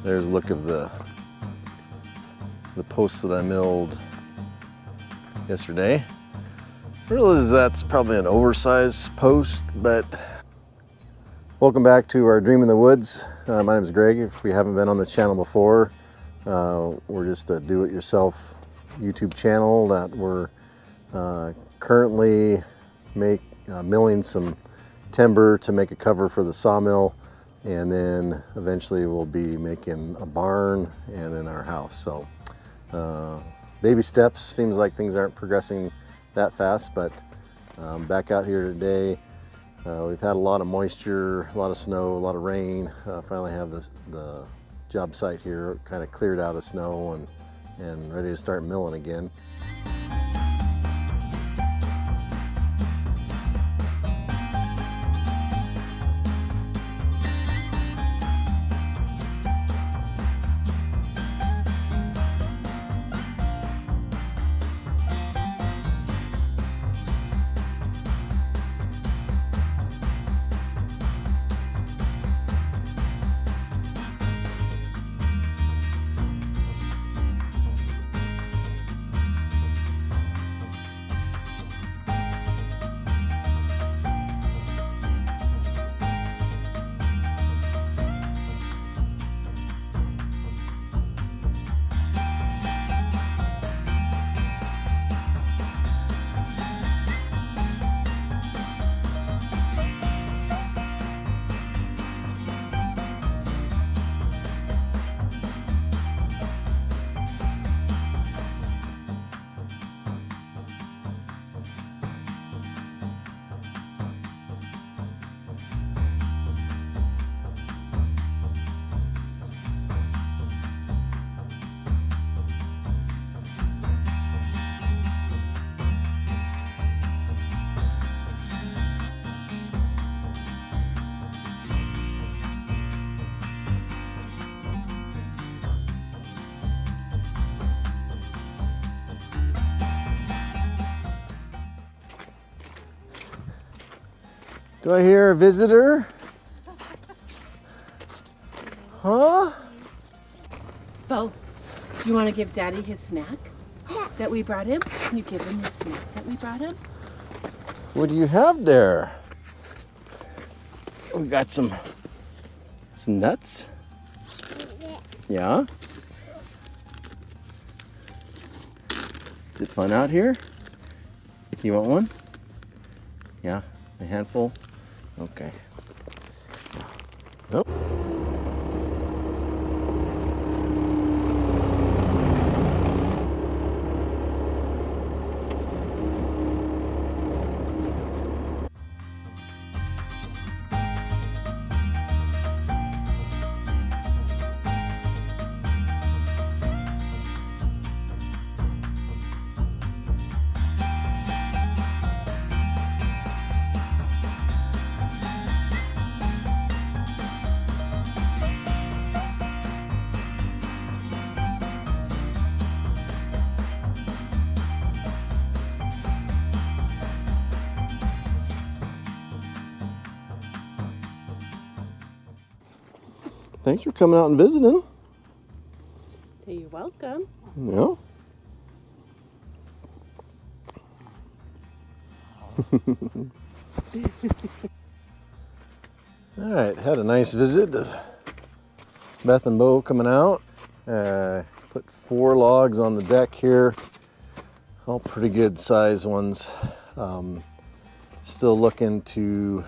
There's a look of the post that I milled yesterday. I realize that's probably an oversized post, but welcome back to our Dream in the Woods. My name is Greg. If we haven't been on the channel before, we're just a do-it-yourself YouTube channel that we're currently milling some timber to make a cover for the sawmill, and then eventually we'll be making a barn and in our house. So baby steps. Seems like things aren't progressing that fast, but back out here today. We've had a lot of moisture, a lot of snow, a lot of rain. Finally have the job site here kind of cleared out of snow and ready to start milling again. Do I hear a visitor? Huh? Bo, you want to give Daddy his snack that we brought him? Can you give him his snack that we brought him? What do you have there? We got some nuts. Yeah? Is it fun out here? You want one? Yeah, a handful? Okay. Nope. Thanks for coming out and visiting. Hey, you're welcome. Yeah. All right, had a nice visit of Beth and Bow coming out. Put 4 logs on the deck here, all pretty good size ones. Still looking to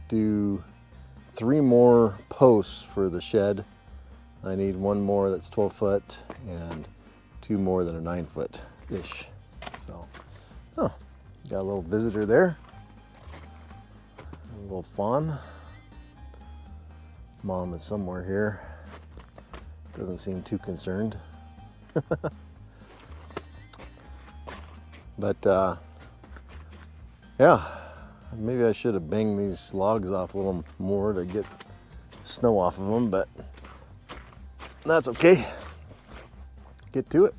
do 3 more posts for the shed. I need 1 more that's 12 foot and 2 more that are 9 foot-ish. So, oh, got a little visitor there. A little fawn. Mom is somewhere here. Doesn't seem too concerned. But yeah, maybe I should have banged these logs off a little more to get snow off of them, but that's okay. Get to it.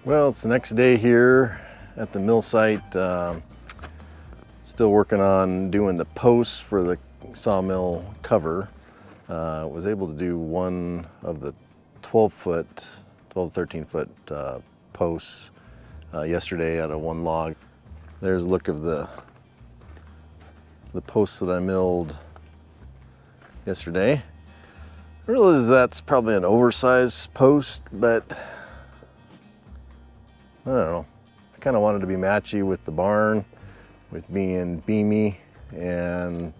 Well, it's the next day here at the mill site. Still working on doing the posts for the sawmill cover. Was able to do one of the 12 to 13 foot posts yesterday out of one log. There's a look of the posts that I milled yesterday. I realize that's probably an oversized post, but I don't know. I kind of wanted to be matchy with the barn, with being beamy, and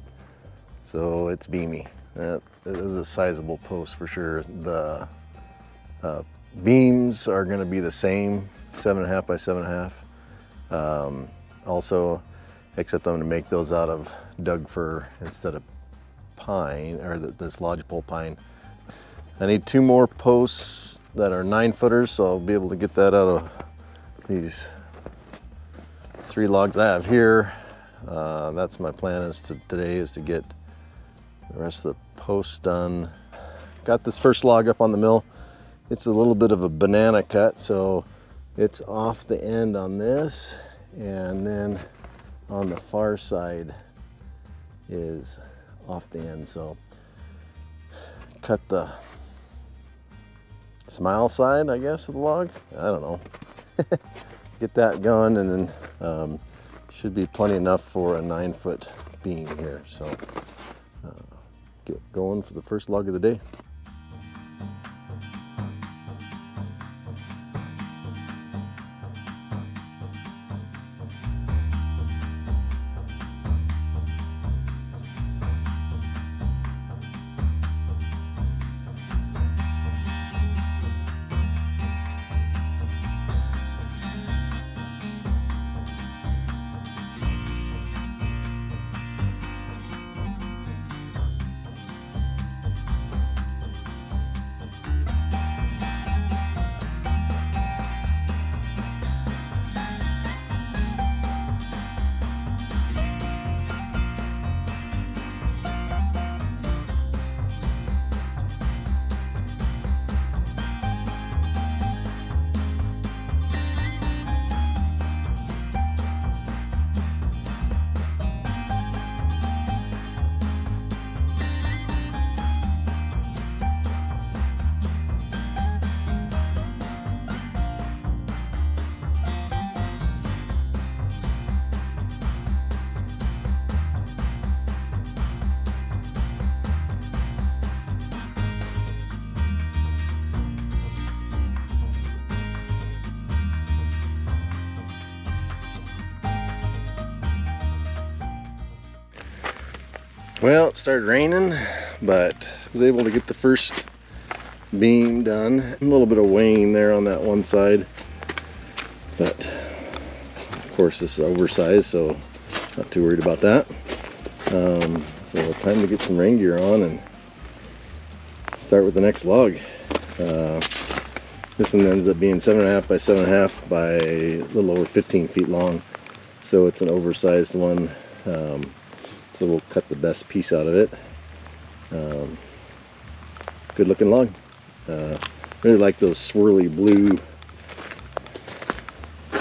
so it's beamy. It is a sizable post for sure. The beams are going to be the same, 7.5 by 7.5. Also, except I'm going to make those out of Doug fir instead of pine, or this lodgepole pine. I need 2 more posts that are 9-footers, so I'll be able to get that out of these 3 logs I have here. That's my plan today is to get the rest of the posts done. Got this first log up on the mill. It's a little bit of a banana cut, so it's off the end on this, and then on the far side is off the end. So cut the smile side, I guess, of the log. I don't know. Get that going, and then should be plenty enough for a 9-foot beam here. So get going for the first log of the day. Well, it started raining, but I was able to get the first beam done. A little bit of weighing there on that one side, but of course this is oversized, so not too worried about that. So time to get some rain gear on and start with the next log. This one ends up being 7.5 by 7.5 by a little over 15 feet long, so it's an oversized one. So we'll cut the best piece out of it. Good looking log. Really like those swirly blue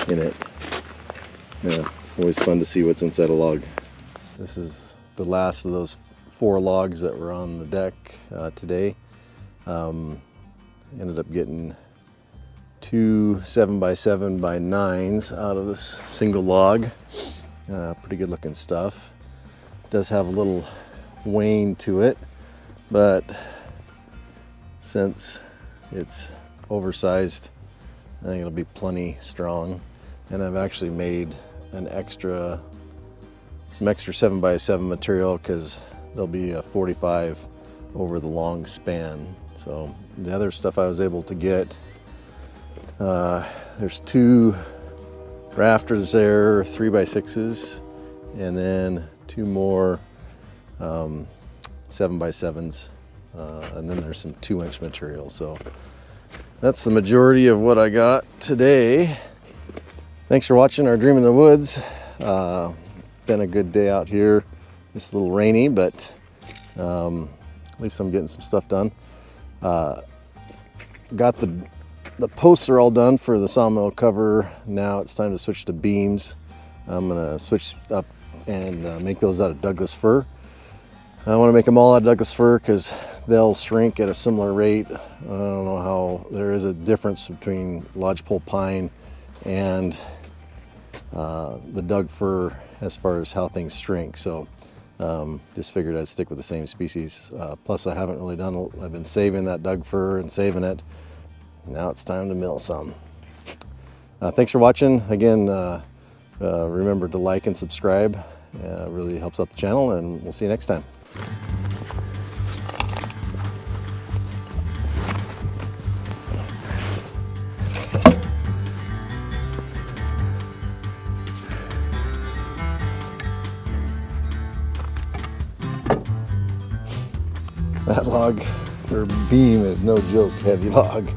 in it. Yeah, always fun to see what's inside a log. This is the last of those 4 logs that were on the deck today. Ended up getting 2 7 by 7 by 9s out of this single log. Pretty good looking stuff. Does have a little wane to it, but since it's oversized, I think it'll be plenty strong. And I've actually made some extra 7 by 7 material because there'll be a 45 over the long span. So the other stuff I was able to get, there's 2 rafters there, 3 by 6s, and then 2 more 7 by 7s, and then there's some 2-inch material. So that's the majority of what I got today. Thanks for watching our Dream in the Woods. Been a good day out here. It's a little rainy, but at least I'm getting some stuff done. Got the the posts are all done for the sawmill cover. Now it's time to switch to beams. I'm gonna switch up and make those out of Douglas fir. I want to make them all out of Douglas fir because they'll shrink at a similar rate. I don't know how there is a difference between lodgepole pine and the Doug fir as far as how things shrink. So just figured I'd stick with the same species. Plus I haven't really done, I've been saving that Doug fir and saving it. Now it's time to mill some. Thanks for watching. Again, remember to like and subscribe. It really helps out the channel, and we'll see you next time. That log or beam is no joke, heavy log.